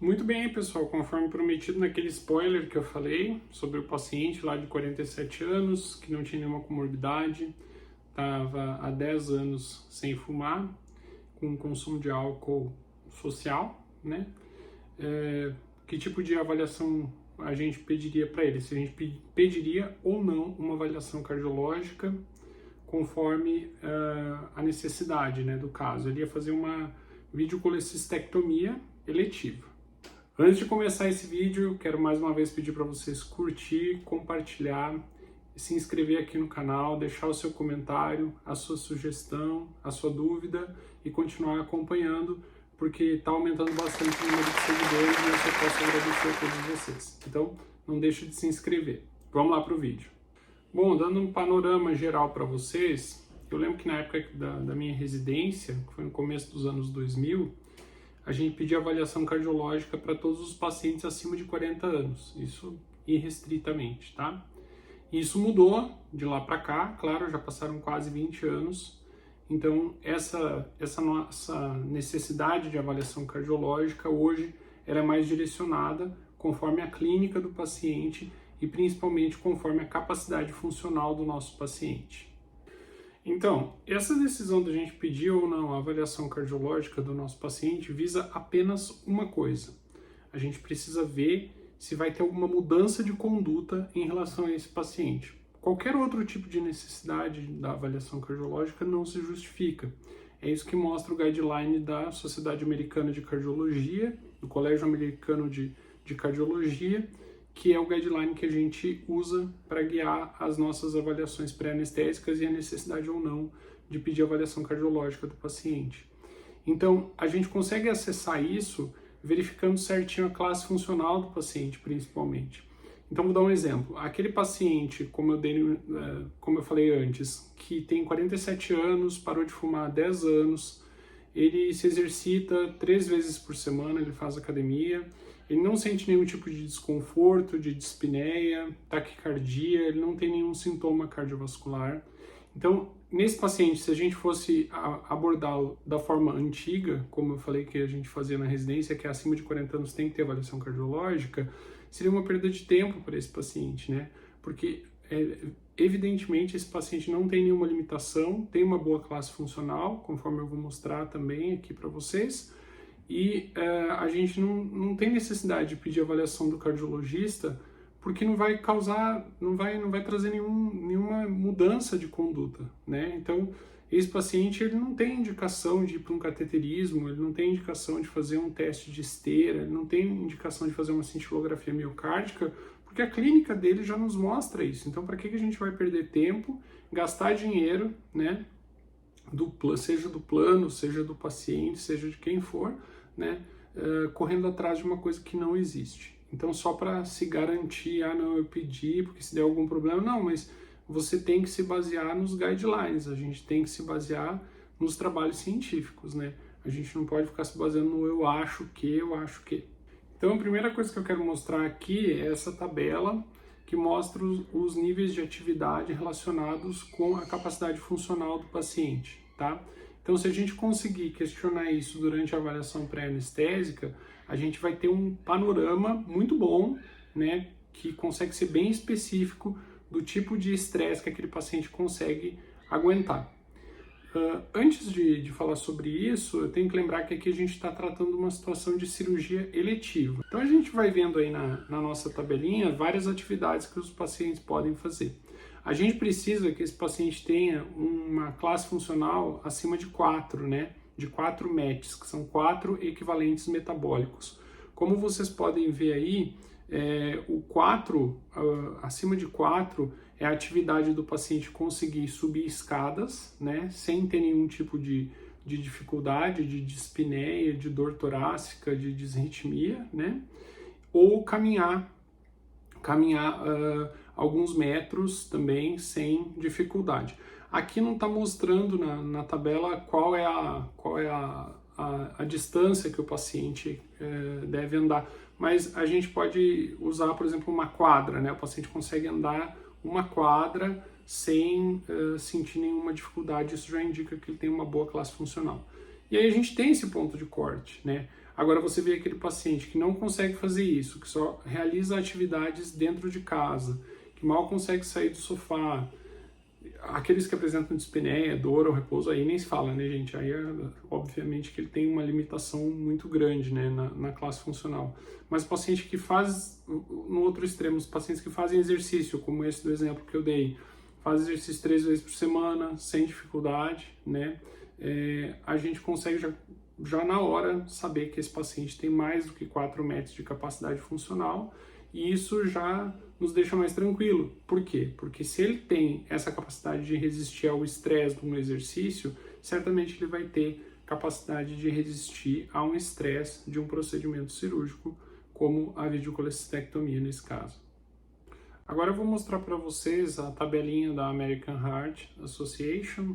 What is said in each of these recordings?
Muito bem, pessoal, conforme prometido naquele spoiler que eu falei sobre o paciente lá de 47 anos, que não tinha nenhuma comorbidade, estava há 10 anos sem fumar, com consumo de álcool social, né? Que tipo de avaliação a gente pediria para ele? Se a gente pediria ou não uma avaliação cardiológica conforme a necessidade, né, do caso. Ele ia fazer uma videocolecistectomia eletiva. Antes de começar esse vídeo, quero mais uma vez pedir para vocês curtir, compartilhar, se inscrever aqui no canal, deixar o seu comentário, a sua sugestão, a sua dúvida e continuar acompanhando, porque está aumentando bastante o número de seguidores e eu só posso agradecer a todos vocês. Então, não deixe de se inscrever. Vamos lá para o vídeo. Bom, dando um panorama geral para vocês, eu lembro que na época da minha residência, que foi no começo dos anos 2000, a gente pedia avaliação cardiológica para todos os pacientes acima de 40 anos, isso irrestritamente, tá? Isso mudou de lá para cá, claro, já passaram quase 20 anos, então essa nossa necessidade de avaliação cardiológica hoje ela é mais direcionada conforme a clínica do paciente e principalmente conforme a capacidade funcional do nosso paciente. Então, essa decisão da gente pedir ou não a avaliação cardiológica do nosso paciente visa apenas uma coisa. A gente precisa ver se vai ter alguma mudança de conduta em relação a esse paciente. Qualquer outro tipo de necessidade da avaliação cardiológica não se justifica. É isso que mostra o guideline da Sociedade Americana de Cardiologia, do Colégio Americano de Cardiologia, que é o guideline que a gente usa para guiar as nossas avaliações pré-anestésicas e a necessidade ou não de pedir avaliação cardiológica do paciente. Então, a gente consegue acessar isso verificando certinho a classe funcional do paciente, principalmente. Então, vou dar um exemplo. Aquele paciente, como eu falei antes, que tem 47 anos, parou de fumar há 10 anos, ele se exercita 3 vezes por semana, ele faz academia, ele não sente nenhum tipo de desconforto, de dispneia, taquicardia, ele não tem nenhum sintoma cardiovascular. Então, nesse paciente, se a gente fosse abordá-lo da forma antiga, como eu falei que a gente fazia na residência, que é acima de 40 anos tem que ter avaliação cardiológica, seria uma perda de tempo para esse paciente, né? Porque, evidentemente, esse paciente não tem nenhuma limitação, tem uma boa classe funcional, conforme eu vou mostrar também aqui para vocês, e a gente não tem necessidade de pedir avaliação do cardiologista porque não vai causar, não vai trazer nenhuma mudança de conduta, né? Então, esse paciente ele não tem indicação de ir para um cateterismo, ele não tem indicação de fazer um teste de esteira, ele não tem indicação de fazer uma cintilografia miocárdica, porque a clínica dele já nos mostra isso. Então, para que a gente vai perder tempo, gastar dinheiro, né? Seja do plano, seja do paciente, seja de quem for, né, correndo atrás de uma coisa que não existe. Então, só para se garantir, não, eu pedi, porque se der algum problema, não, mas você tem que se basear nos guidelines, a gente tem que se basear nos trabalhos científicos, né? A gente não pode ficar se baseando no eu acho que. Então, a primeira coisa que eu quero mostrar aqui é essa tabela que mostra os níveis de atividade relacionados com a capacidade funcional do paciente, tá? Então, se a gente conseguir questionar isso durante a avaliação pré-anestésica, a gente vai ter um panorama muito bom, né, que consegue ser bem específico do tipo de estresse que aquele paciente consegue aguentar. Antes de falar sobre isso, eu tenho que lembrar que aqui a gente está tratando uma situação de cirurgia eletiva. Então a gente vai vendo aí na nossa tabelinha várias atividades que os pacientes podem fazer. A gente precisa que esse paciente tenha uma classe funcional acima de 4, né? De 4 METs, que são 4 equivalentes metabólicos. Como vocês podem ver aí, o 4, acima de 4, é a atividade do paciente conseguir subir escadas, né, sem ter nenhum tipo de dificuldade, de dispneia, de dor torácica, de disritmia, né, ou caminhar alguns metros também sem dificuldade. Aqui não está mostrando na tabela qual é a distância que o paciente deve andar, mas a gente pode usar, por exemplo, uma quadra, né? O paciente consegue andar uma quadra sem sentir nenhuma dificuldade, isso já indica que ele tem uma boa classe funcional. E aí a gente tem esse ponto de corte, né? Agora você vê aquele paciente que não consegue fazer isso, que só realiza atividades dentro de casa, que mal consegue sair do sofá, aqueles que apresentam dispneia, dor ou repouso, aí nem se fala, né, gente? Aí, obviamente, que ele tem uma limitação muito grande, né, na classe funcional. Mas o paciente que faz, no outro extremo, os pacientes que fazem exercício, como esse do exemplo que eu dei, faz exercício 3 vezes por semana, sem dificuldade, né, a gente consegue já na hora saber que esse paciente tem mais do que 4 metros de capacidade funcional, e isso já nos deixa mais tranquilo. Por quê? Porque se ele tem essa capacidade de resistir ao estresse de um exercício, certamente ele vai ter capacidade de resistir a um estresse de um procedimento cirúrgico, como a videocolestectomia nesse caso. Agora eu vou mostrar para vocês a tabelinha da American Heart Association,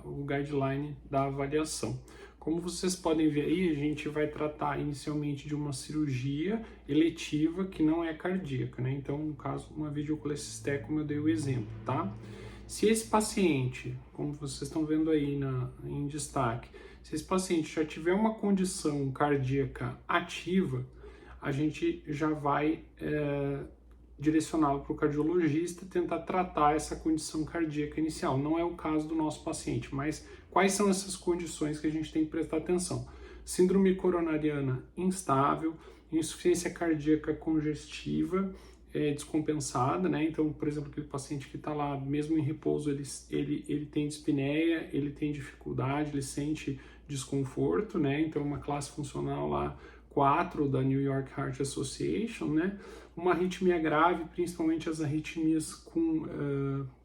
o guideline da avaliação. Como vocês podem ver aí, a gente vai tratar inicialmente de uma cirurgia eletiva que não é cardíaca, né? Então, no caso, uma videocolestectomia, como eu dei o exemplo, tá? Se esse paciente, como vocês estão vendo aí em destaque, se esse paciente já tiver uma condição cardíaca ativa, a gente já vai direcioná-lo para o cardiologista tentar tratar essa condição cardíaca inicial. Não é o caso do nosso paciente, mas quais são essas condições que a gente tem que prestar atenção? Síndrome coronariana instável, insuficiência cardíaca congestiva descompensada, né? Então, por exemplo, aquele paciente que está lá, mesmo em repouso, ele tem dispneia, ele tem dificuldade, ele sente desconforto, né? Então, uma classe funcional lá 4 da New York Heart Association, né? Uma arritmia grave, principalmente as arritmias com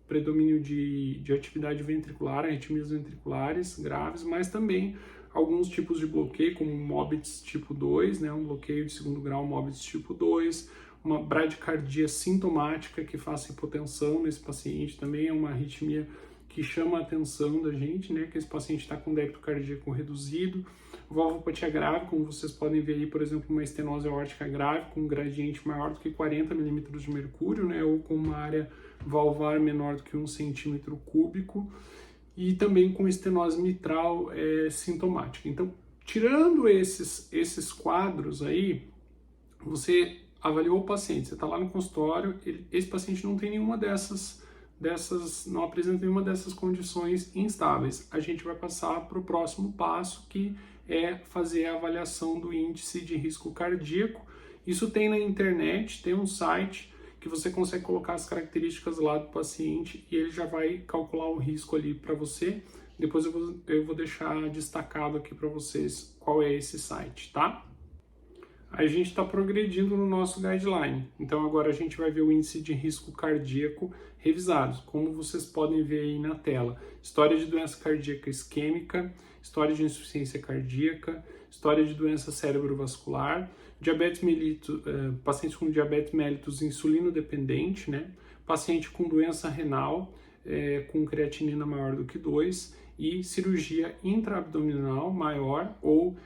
predomínio de atividade ventricular, arritmias ventriculares graves, mas também alguns tipos de bloqueio, como Mobitz tipo 2, né? Um bloqueio de segundo grau Mobitz tipo 2, uma bradicardia sintomática que faça hipotensão nesse paciente, também é uma arritmia que chama a atenção da gente, né, que esse paciente está com débito cardíaco reduzido, valvopatia grave, como vocês podem ver aí, por exemplo, uma estenose aórtica grave com um gradiente maior do que 40 milímetros de mercúrio, né, ou com uma área valvar menor do que 1 centímetro cúbico, e também com estenose mitral sintomática. Então, tirando esses quadros aí, você avaliou o paciente, você está lá no consultório, esse paciente não tem nenhuma não apresenta nenhuma dessas condições instáveis. A gente vai passar para o próximo passo, que é fazer a avaliação do índice de risco cardíaco. Isso tem na internet, tem um site que você consegue colocar as características lá do paciente e ele já vai calcular o risco ali para você. Depois eu vou deixar destacado aqui para vocês qual é esse site, tá? A gente está progredindo no nosso guideline. Então agora a gente vai ver o índice de risco cardíaco revisado, como vocês podem ver aí na tela. História de doença cardíaca isquêmica, história de insuficiência cardíaca, história de doença cerebrovascular, diabetes mellitus, paciente com diabetes mellitus insulino dependente, né? Paciente com doença renal, com creatinina maior do que 2 e cirurgia intraabdominal maior ou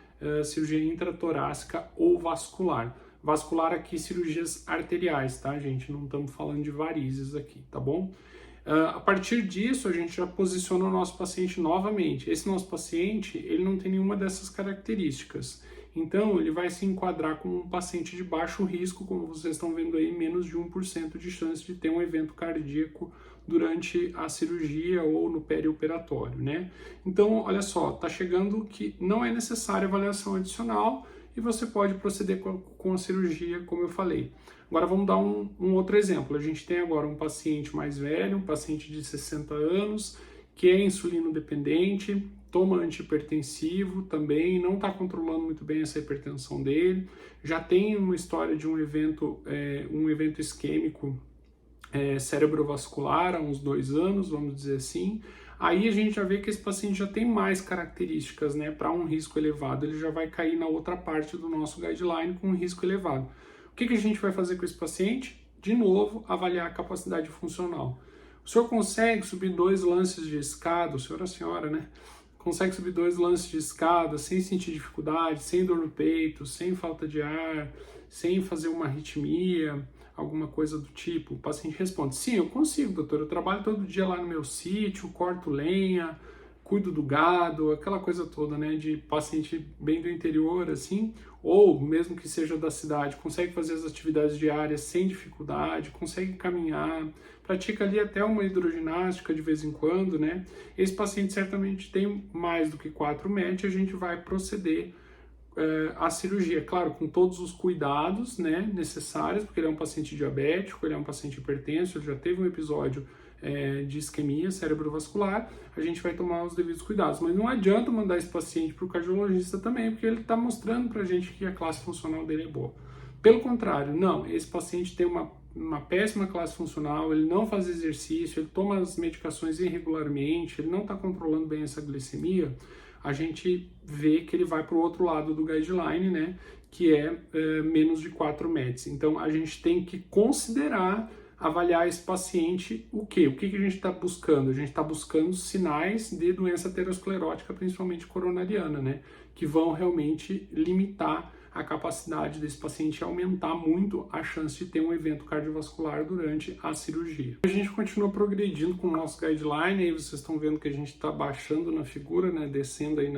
cirurgia intratorácica ou vascular. Vascular aqui, cirurgias arteriais, tá, gente? Não estamos falando de varizes aqui, tá bom? A partir disso, a gente já posiciona o nosso paciente novamente. Esse nosso paciente, ele não tem nenhuma dessas características. Então, ele vai se enquadrar como um paciente de baixo risco, como vocês estão vendo aí, menos de 1% de chance de ter um evento cardíaco durante a cirurgia ou no perioperatório, né? Então, olha só, tá chegando que não é necessária avaliação adicional e você pode proceder com a cirurgia, como eu falei. Agora vamos dar um outro exemplo. A gente tem agora um paciente mais velho, um paciente de 60 anos, que é insulino dependente, toma antihipertensivo também, não está controlando muito bem essa hipertensão dele, já tem uma história de um evento isquêmico cerebrovascular há uns 2 anos, vamos dizer assim. Aí a gente já vê que esse paciente já tem mais características, né, para um risco elevado, ele já vai cair na outra parte do nosso guideline com um risco elevado. O que a gente vai fazer com esse paciente? De novo, avaliar a capacidade funcional. O senhor consegue subir 2 lances de escada, o senhor ou a senhora, né? Consegue subir 2 lances de escada sem sentir dificuldade, sem dor no peito, sem falta de ar, sem fazer uma arritmia, alguma coisa do tipo? O paciente responde: sim, eu consigo, doutor, eu trabalho todo dia lá no meu sítio, corto lenha, cuido do gado, aquela coisa toda, né, de paciente bem do interior, assim, ou mesmo que seja da cidade, consegue fazer as atividades diárias sem dificuldade, consegue caminhar, pratica ali até uma hidroginástica de vez em quando, né, esse paciente certamente tem mais do que 4 MET, a gente vai proceder a cirurgia, claro, com todos os cuidados, né, necessários, porque ele é um paciente diabético, ele é um paciente hipertenso, ele já teve um episódio de isquemia cerebrovascular, a gente vai tomar os devidos cuidados. Mas não adianta mandar esse paciente para o cardiologista também, porque ele está mostrando para a gente que a classe funcional dele é boa. Pelo contrário, não, esse paciente tem uma péssima classe funcional, ele não faz exercício, ele toma as medicações irregularmente, ele não está controlando bem essa glicemia, a gente vê que ele vai para o outro lado do guideline, né, que é menos de 4 METs. Então, a gente tem que considerar avaliar esse paciente o quê? O que a gente está buscando? A gente está buscando sinais de doença aterosclerótica, principalmente coronariana, né, que vão realmente limitar a capacidade desse paciente aumentar muito a chance de ter um evento cardiovascular durante a cirurgia. A gente continua progredindo com o nosso guideline, aí vocês estão vendo que a gente está baixando na figura, né, descendo aí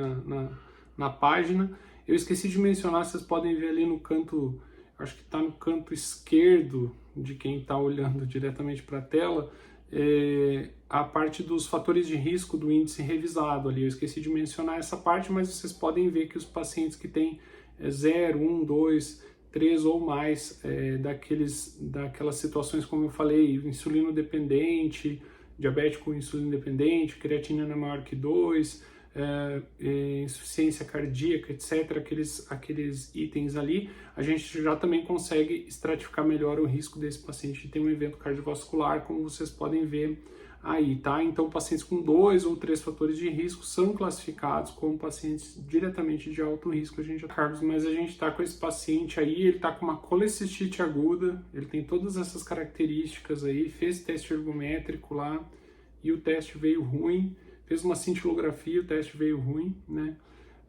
na página. Eu esqueci de mencionar, vocês podem ver ali no canto, acho que está no canto esquerdo de quem está olhando diretamente para a tela, a parte dos fatores de risco do índice revisado ali. Eu esqueci de mencionar essa parte, mas vocês podem ver que os pacientes que têm 0, 1, 2, 3 ou mais daquelas situações, como eu falei, insulino dependente, diabético insulino dependente, creatinina maior que 2, insuficiência cardíaca, etc., aqueles itens ali, a gente já também consegue estratificar melhor o risco desse paciente de ter um evento cardiovascular, como vocês podem ver aí, tá? Então, pacientes com 2 ou 3 fatores de risco são classificados como pacientes diretamente de alto risco, mas a gente está com esse paciente aí, ele está com uma colecistite aguda, ele tem todas essas características aí, fez teste ergométrico lá e o teste veio ruim, fez uma cintilografia, o teste veio ruim, né?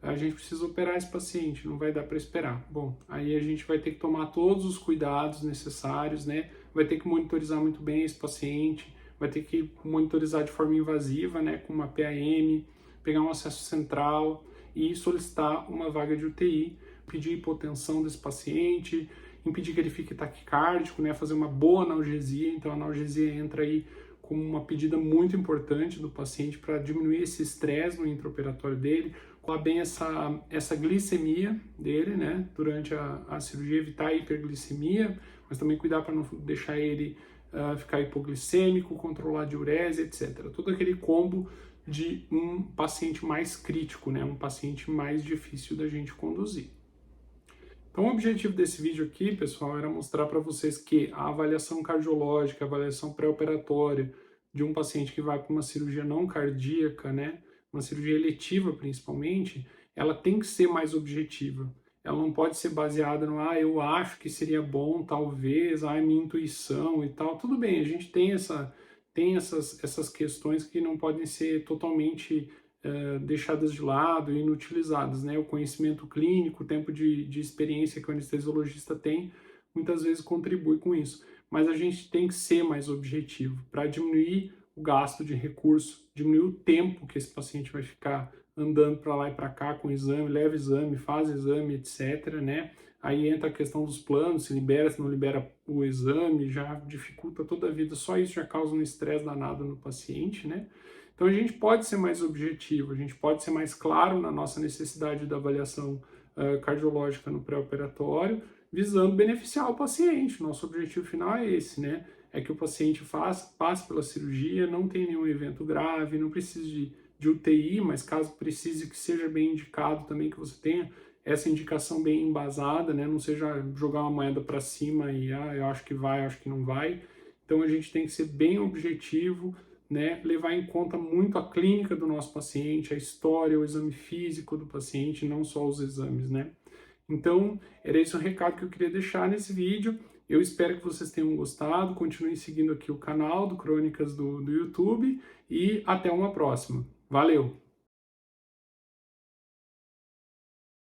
A gente precisa operar esse paciente, não vai dar para esperar. Bom, aí a gente vai ter que tomar todos os cuidados necessários, né? Vai ter que monitorizar muito bem esse paciente, vai ter que monitorizar de forma invasiva, né, com uma PAM, pegar um acesso central e solicitar uma vaga de UTI, pedir hipotensão desse paciente, impedir que ele fique taquicárdico, né, fazer uma boa analgesia. Então a analgesia entra aí como uma pedida muito importante do paciente para diminuir esse estresse no intraoperatório dele, colar bem essa glicemia dele, né, durante a cirurgia, evitar a hiperglicemia, mas também cuidar para não deixar ele ficar hipoglicêmico, controlar a diurese, etc. Todo aquele combo de um paciente mais crítico, né? Um paciente mais difícil da gente conduzir. Então, o objetivo desse vídeo aqui, pessoal, era mostrar para vocês que a avaliação cardiológica, a avaliação pré-operatória de um paciente que vai para uma cirurgia não cardíaca, né? Uma cirurgia eletiva, principalmente, ela tem que ser mais objetiva. Ela não pode ser baseada no, eu acho que seria bom, talvez, minha intuição e tal. Tudo bem, a gente tem essas questões que não podem ser totalmente deixadas de lado e inutilizadas, né? O conhecimento clínico, o tempo de experiência que o anestesiologista tem, muitas vezes contribui com isso. Mas a gente tem que ser mais objetivo para diminuir o gasto de recurso, diminuir o tempo que esse paciente vai ficar andando para lá e para cá com exame, leva exame, faz exame, etc., né? Aí entra a questão dos planos, se libera, se não libera o exame, já dificulta toda a vida, só isso já causa um estresse danado no paciente, né? Então a gente pode ser mais objetivo, a gente pode ser mais claro na nossa necessidade da avaliação cardiológica no pré-operatório, visando beneficiar o paciente. Nosso objetivo final é esse, né? É que o paciente passe pela cirurgia, não tenha nenhum evento grave, não precise de UTI, mas caso precise, que seja bem indicado também, que você tenha essa indicação bem embasada, né? Não seja jogar uma moeda para cima e eu acho que vai, eu acho que não vai. Então a gente tem que ser bem objetivo, né? Levar em conta muito a clínica do nosso paciente, a história, o exame físico do paciente, não só os exames, né? Então, era esse o recado que eu queria deixar nesse vídeo. Eu espero que vocês tenham gostado, continuem seguindo aqui o canal do Crônicas do YouTube e até uma próxima. Valeu!